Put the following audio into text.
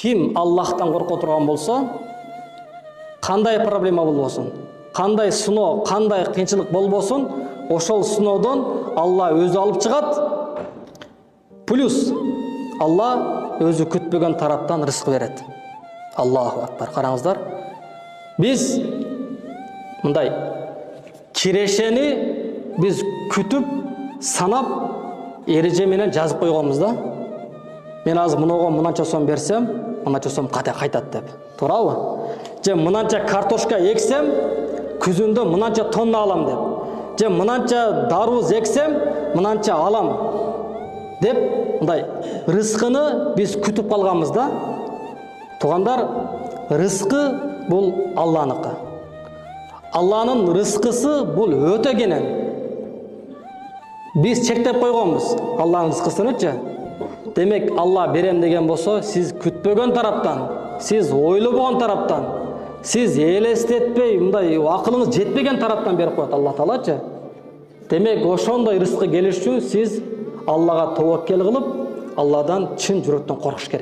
Ким Аллахтан корко турган болсо, кандай проблема болбосун, кандай сыноо, кандай кыйынчылык болбосун, ошол сыноодон Алла өзү алып чыгат. Плюс Алла өзү күтпөгөн тараптан рызык берет. Аллаху акбар. Караңыздар. Биз мындай кирешени биз күтүп, санап, эреже менен жазып койгонбуз да. Мен азыр мынага мынанча сом берсем, мынанча сом кайтат деп. Туурабы? Же мынанча картошка эксем, күзүндө мынанча тонна алам деп. Же мынанча даруз эксем, мынанча алам деп, мындай рызкыны биз күтүп калганбыз да. Тугандар, рызкы бул Алланыкы. Алланын рызкысы бул өтө кенен. Биз чектеп койгонбуз Алланын рызкысынычы. Демек, Алла берем деген болсо, сиз күтпөгөн тараптан, сиз ойлобогон тараптан, сиз элестетпей, мындай акылыңыз жетпеген тараптан берип коет Алла Таалачы. Демек, ошондой рызкы келиш үчүн сиз Аллага тобоккел кылып, Алладан чын жүрөктөн коркуш керек.